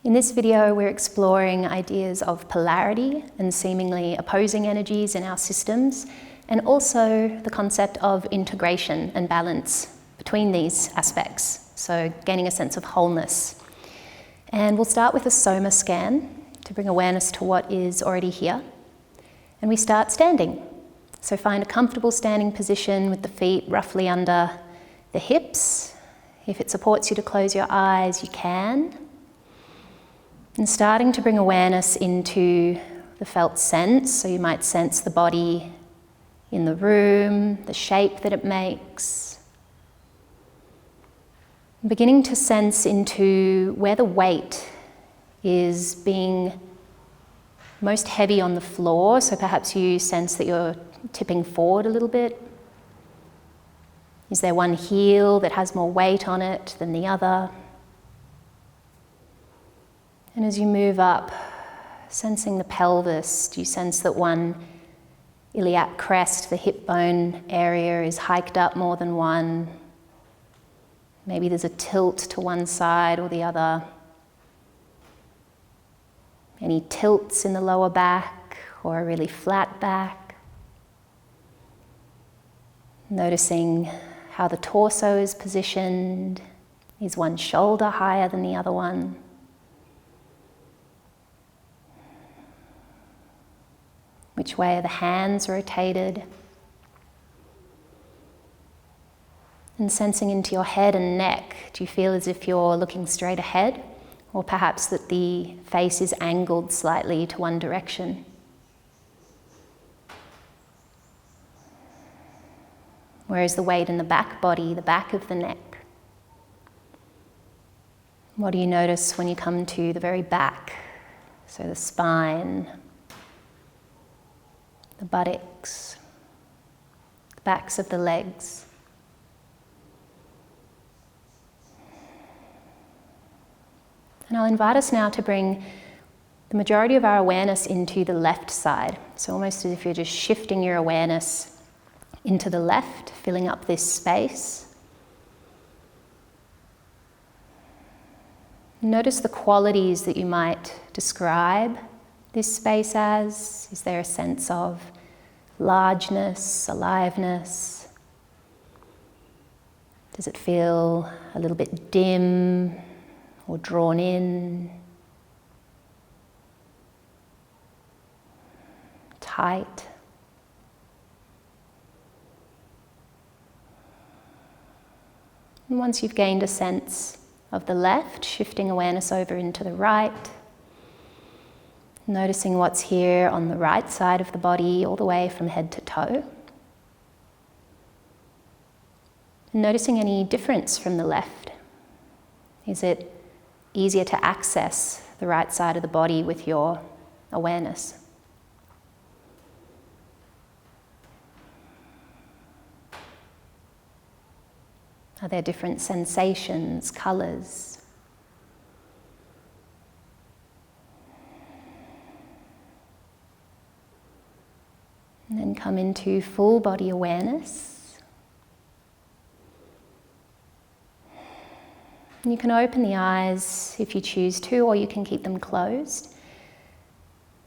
In this video, we're exploring ideas of polarity and seemingly opposing energies in our systems, and also the concept of integration and balance between these aspects, so gaining a sense of wholeness. And we'll start with a soma scan to bring awareness to what is already here. And we start standing. So find a comfortable standing position with the feet roughly under the hips. If it supports you to close your eyes, you can. And starting to bring awareness into the felt sense, so you might sense the body in the room, the shape that it makes. Beginning to sense into where the weight is being most heavy on the floor, so perhaps you sense that you're tipping forward a little bit. Is there one heel that has more weight on it than the other? And as you move up, sensing the pelvis, do you sense that one iliac crest, the hip bone area, is hiked up more than one? Maybe there's a tilt to one side or the other. Any tilts in the lower back or a really flat back? Noticing how the torso is positioned. Is one shoulder higher than the other one? Which way are the hands rotated? And sensing into your head and neck, do you feel as if you're looking straight ahead? Or perhaps that the face is angled slightly to one direction? Where is the weight in the back body, the back of the neck? What do you notice when you come to the very back? So the spine, the buttocks, the backs of the legs. And I'll invite us now to bring the majority of our awareness into the left side. So almost as if you're just shifting your awareness into the left, filling up this space. Notice the qualities that you might describe this space as. Is there a sense of largeness, aliveness? Does it feel a little bit dim or drawn in? Tight? And once you've gained a sense of the left, shifting awareness over into the right. Noticing what's here on the right side of the body, all the way from head to toe. And noticing any difference from the left. Is it easier to access the right side of the body with your awareness? Are there different sensations, colours? And then come into full body awareness. And you can open the eyes if you choose to, or you can keep them closed.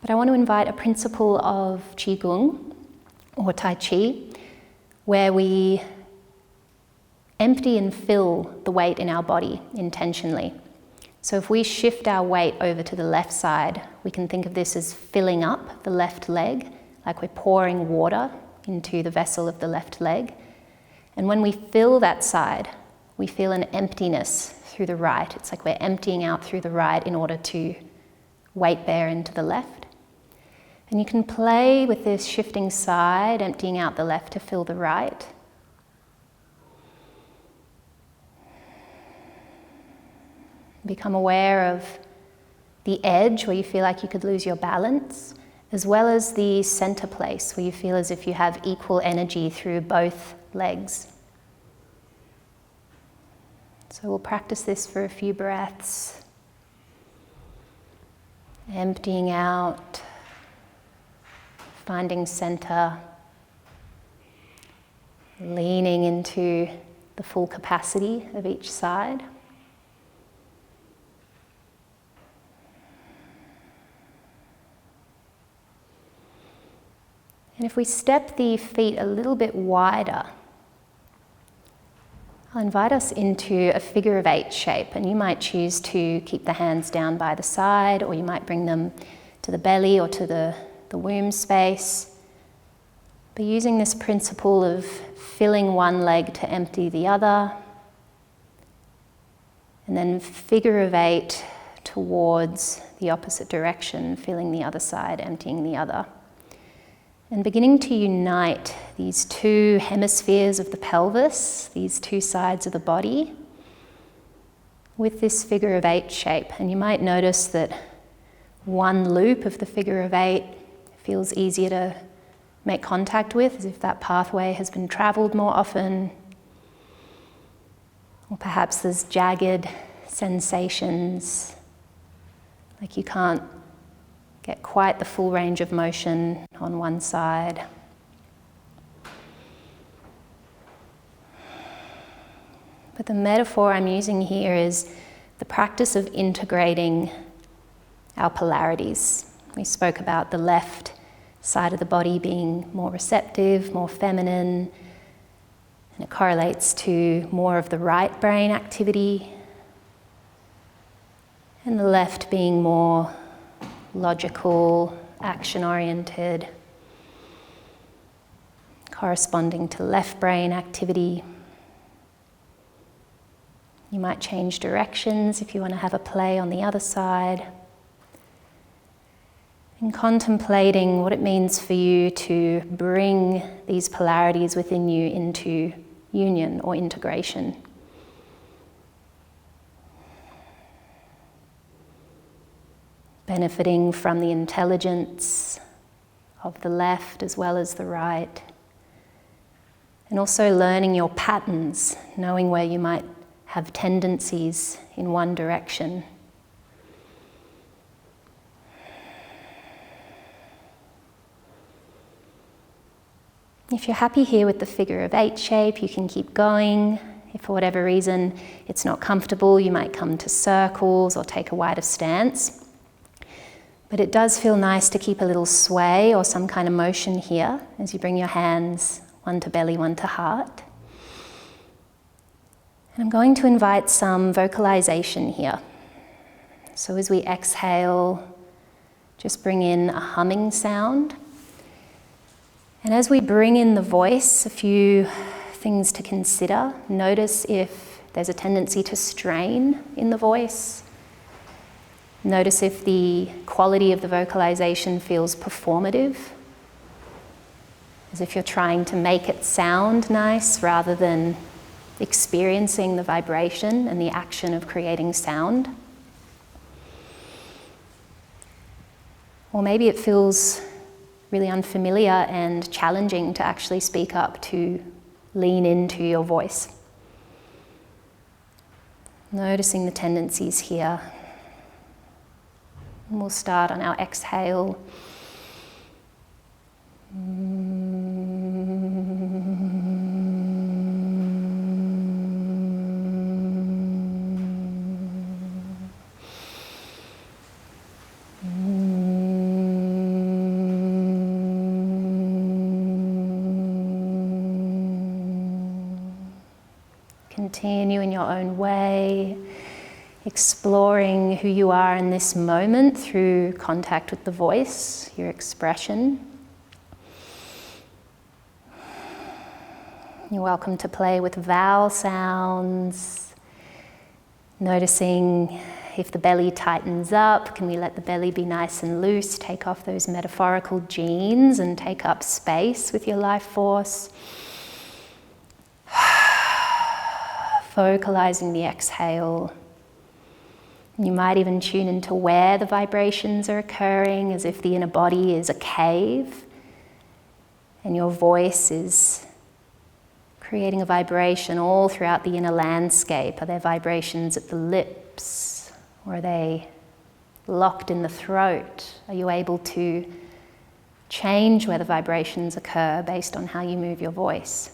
But I want to invite a principle of Qigong, or Tai Chi, where we empty and fill the weight in our body intentionally. So if we shift our weight over to the left side, we can think of this as filling up the left leg, like we're pouring water into the vessel of the left leg. And when we fill that side, we feel an emptiness through the right. It's like we're emptying out through the right in order to weight bear into the left. And you can play with this shifting side, emptying out the left to fill the right. Become aware of the edge where you feel like you could lose your balance, as well as the center place where you feel as if you have equal energy through both legs. So we'll practice this for a few breaths. Emptying out, finding center, leaning into the full capacity of each side. And if we step the feet a little bit wider, I'll invite us into a figure of 8 shape, and you might choose to keep the hands down by the side, or you might bring them to the belly or to the womb space. But using this principle of filling one leg to empty the other, and then figure of 8 towards the opposite direction, filling the other side, emptying the other. And beginning to unite these two hemispheres of the pelvis, these two sides of the body, with this figure of 8 shape. And you might notice that one loop of the figure of 8 feels easier to make contact with, as if that pathway has been traveled more often. Or perhaps there's jagged sensations, like you can't get quite the full range of motion on one side. But the metaphor I'm using here is the practice of integrating our polarities. We spoke about the left side of the body being more receptive, more feminine, and it correlates to more of the right brain activity, and the left being more logical, action-oriented, corresponding to left brain activity. You might change directions if you want to have a play on the other side. And contemplating what it means for you to bring these polarities within you into union or integration. Benefiting from the intelligence of the left as well as the right. And also learning your patterns, knowing where you might have tendencies in one direction. If you're happy here with the figure of 8 shape, you can keep going. If for whatever reason it's not comfortable, you might come to circles or take a wider stance. But it does feel nice to keep a little sway or some kind of motion here as you bring your hands, one to belly, one to heart. And I'm going to invite some vocalization here. So as we exhale, just bring in a humming sound. And as we bring in the voice, a few things to consider. Notice if there's a tendency to strain in the voice. Notice if the quality of the vocalization feels performative, as if you're trying to make it sound nice rather than experiencing the vibration and the action of creating sound. Or maybe it feels really unfamiliar and challenging to actually speak up, to lean into your voice. Noticing the tendencies here. And we'll start on our exhale. Continue in your own way, exploring who you are in this moment through contact with the voice, your expression. You're welcome to play with vowel sounds, noticing if the belly tightens up, can we let the belly be nice and loose, take off those metaphorical jeans and take up space with your life force. Vocalizing the exhale. You might even tune into where the vibrations are occurring, as if the inner body is a cave and your voice is creating a vibration all throughout the inner landscape. Are there vibrations at the lips? Or are they locked in the throat? Are you able to change where the vibrations occur based on how you move your voice?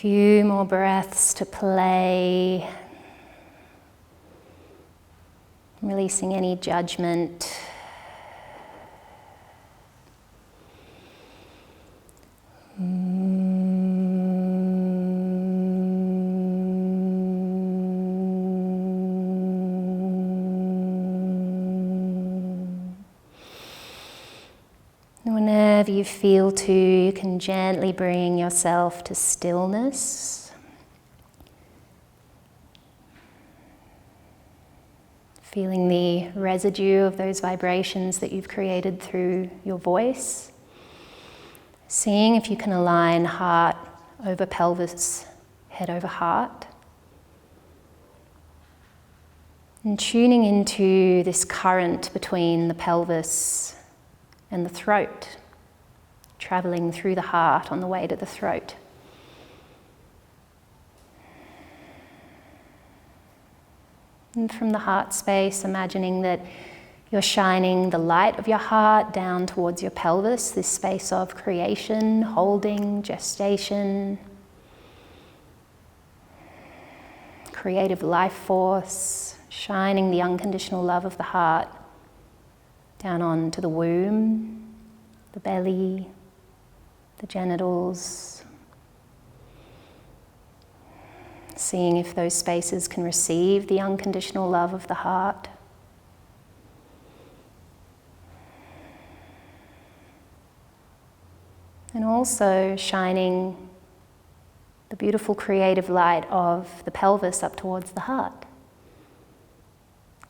few more breaths to play, releasing any judgment. Whenever you feel to, you can gently bring yourself to stillness. Feeling the residue of those vibrations that you've created through your voice. Seeing if you can align heart over pelvis, head over heart. And tuning into this current between the pelvis and the throat, traveling through the heart on the way to the throat. And from the heart space, imagining that you're shining the light of your heart down towards your pelvis, this space of creation, holding, gestation, creative life force, shining the unconditional love of the heart down onto the womb, the belly, the genitals. Seeing if those spaces can receive the unconditional love of the heart. And also shining the beautiful creative light of the pelvis up towards the heart.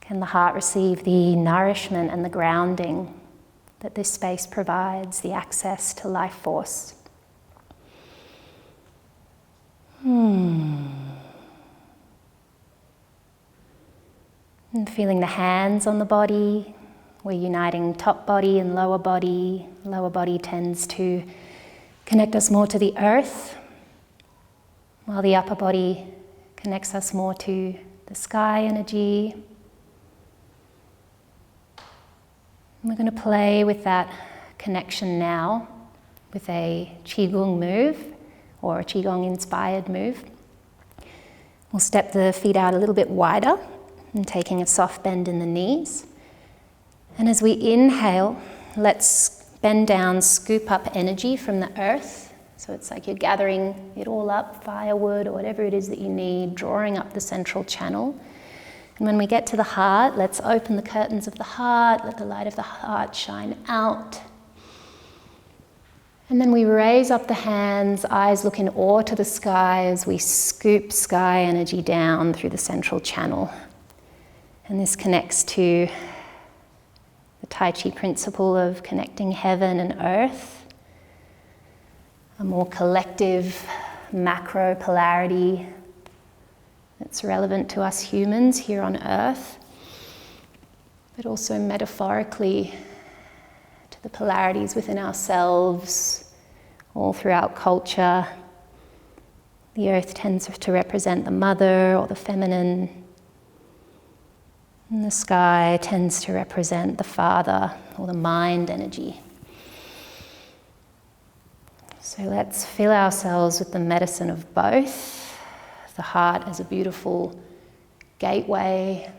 Can the heart receive the nourishment and the grounding that this space provides, the access to life force? And feeling the hands on the body. We're uniting top body and lower body. Lower body tends to connect us more to the earth, while the upper body connects us more to the sky energy. We're going to play with that connection now with a Qigong move or a Qigong inspired move. We'll step the feet out a little bit wider and taking a soft bend in the knees. And as we inhale, let's bend down, scoop up energy from the earth. So it's like you're gathering it all up, firewood or whatever it is that you need, drawing up the central channel. And when we get to the heart, let's open the curtains of the heart, let the light of the heart shine out. And then we raise up the hands, eyes look in awe to the sky as we scoop sky energy down through the central channel. And this connects to the Tai Chi principle of connecting heaven and earth, a more collective macro polarity that's relevant to us humans here on earth, but also metaphorically to the polarities within ourselves, all throughout culture. The earth tends to represent the mother or the feminine, and the sky tends to represent the father or the mind energy. So let's fill ourselves with the medicine of both. The heart as a beautiful gateway.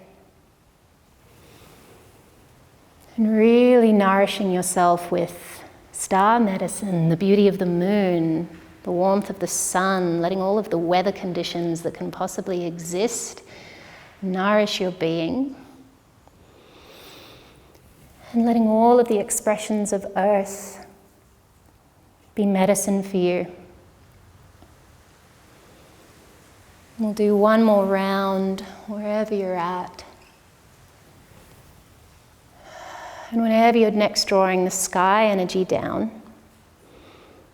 And really nourishing yourself with star medicine, the beauty of the moon, the warmth of the sun, letting all of the weather conditions that can possibly exist nourish your being. And letting all of the expressions of earth be medicine for you. We'll do one more round wherever you're at. And whenever you're next drawing the sky energy down,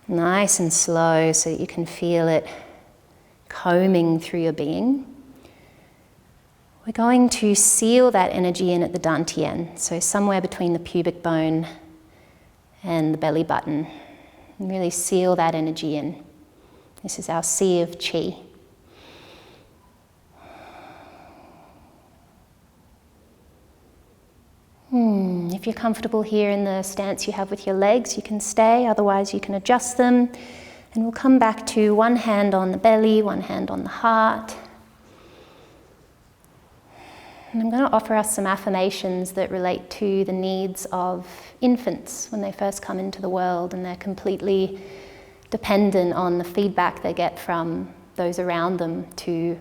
nice and slow so that you can feel it combing through your being, we're going to seal that energy in at the dantian, so somewhere between the pubic bone and the belly button. And really seal that energy in. This is our sea of qi. If you're comfortable here in the stance you have with your legs, you can stay, otherwise you can adjust them. And we'll come back to one hand on the belly, one hand on the heart. And I'm going to offer us some affirmations that relate to the needs of infants when they first come into the world, and they're completely dependent on the feedback they get from those around them to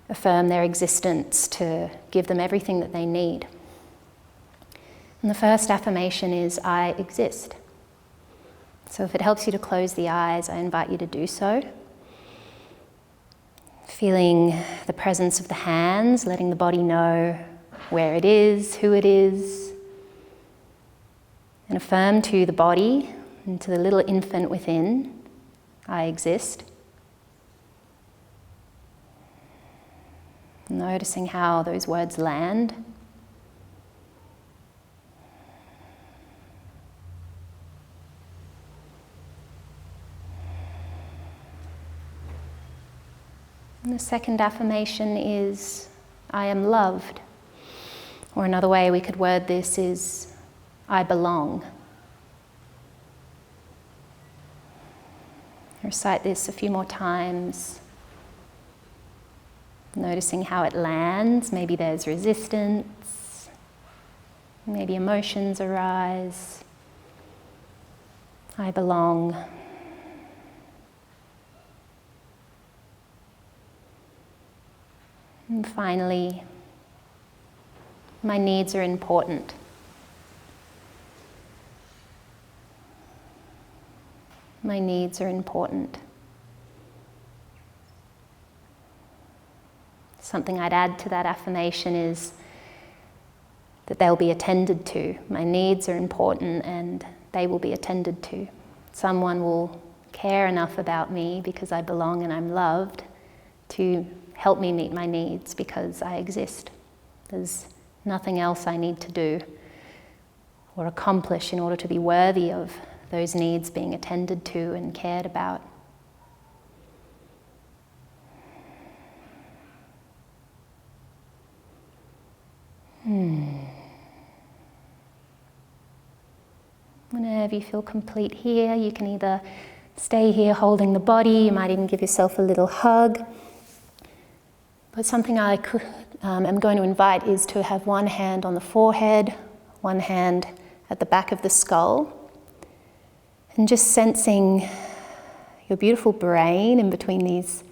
affirm their existence, to give them everything that they need. And the first affirmation is, I exist. So if it helps you to close the eyes, I invite you to do so. Feeling the presence of the hands, letting the body know where it is, who it is. And affirm to the body and to the little infant within, I exist. Noticing how those words land. And the second affirmation is, I am loved. Or another way we could word this is, I belong. Recite this a few more times. Noticing how it lands. Maybe there's resistance. Maybe emotions arise. I belong. And finally, my needs are important. My needs are important. Something I'd add to that affirmation is that they'll be attended to. My needs are important and they will be attended to. Someone will care enough about me because I belong and I'm loved to help me meet my needs because I exist. There's nothing else I need to do or accomplish in order to be worthy of those needs being attended to and cared about. Whenever you feel complete here, you can either stay here holding the body, you might even give yourself a little hug. But something I am going to invite is to have one hand on the forehead, one hand at the back of the skull, and just sensing your beautiful brain in between these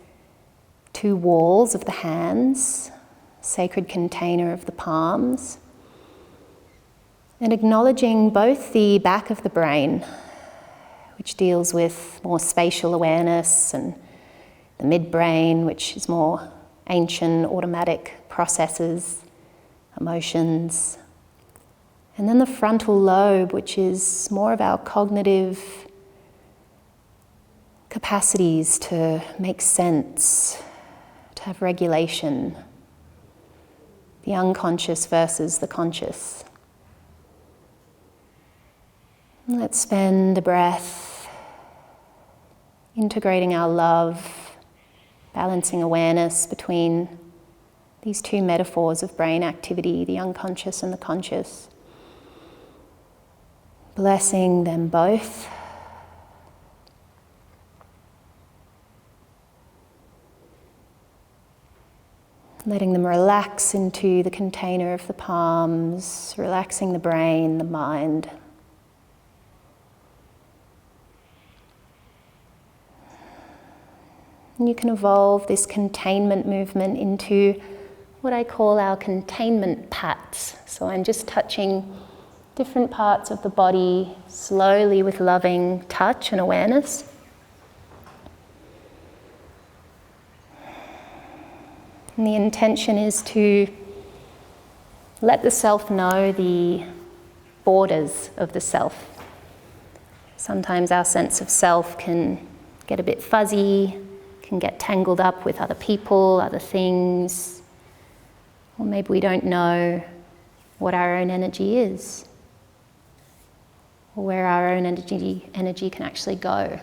two walls of the hands, sacred container of the palms, and acknowledging both the back of the brain, which deals with more spatial awareness, and the midbrain, which is more ancient automatic processes, emotions. And then the frontal lobe, which is more of our cognitive capacities to make sense, to have regulation. The unconscious versus the conscious. And let's spend a breath integrating our love, balancing awareness between these two metaphors of brain activity, the unconscious and the conscious. Blessing them both. Letting them relax into the container of the palms, relaxing the brain, the mind. And you can evolve this containment movement into what I call our containment pats. So I'm just touching different parts of the body slowly with loving touch and awareness. And the intention is to let the self know the borders of the self. Sometimes our sense of self can get a bit fuzzy, can get tangled up with other people, other things, or maybe we don't know what our own energy is, or where our own energy can actually go.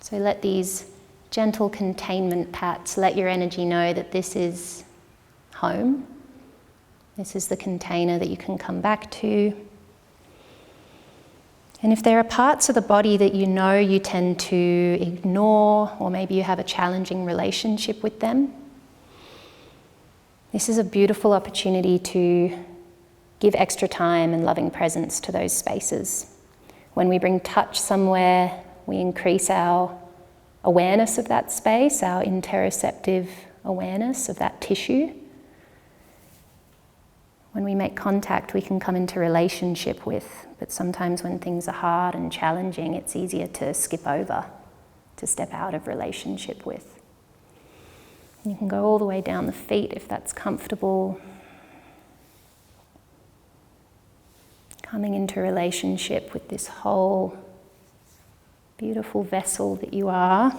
So let these gentle containment pats let your energy know that this is home, this is the container that you can come back to. And if there are parts of the body that you know you tend to ignore, or maybe you have a challenging relationship with them, this is a beautiful opportunity to give extra time and loving presence to those spaces. When we bring touch somewhere, we increase our awareness of that space, our interoceptive awareness of that tissue. When we make contact, we can come into relationship with, but sometimes when things are hard and challenging, it's easier to skip over, to step out of relationship with. You can go all the way down the feet if that's comfortable. Coming into relationship with this whole beautiful vessel that you are.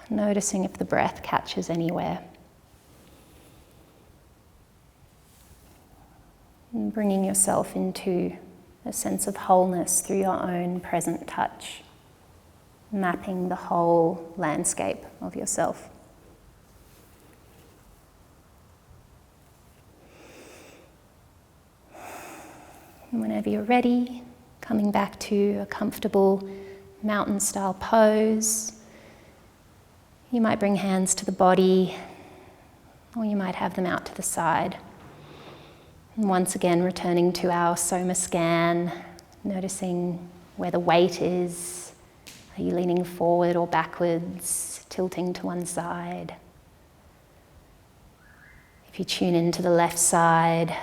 Noticing if the breath catches anywhere. And bringing yourself into a sense of wholeness through your own present touch. Mapping the whole landscape of yourself. And whenever you're ready, coming back to a comfortable mountain-style pose. You might bring hands to the body, or you might have them out to the side. And once again, returning to our Soma scan, noticing where the weight is. Are you leaning forward or backwards, tilting to one side? If you tune into the left side,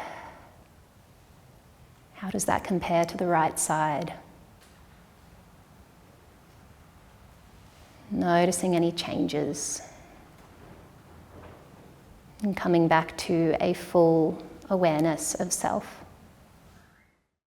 how does that compare to the right side? Noticing any changes. And coming back to a full awareness of self.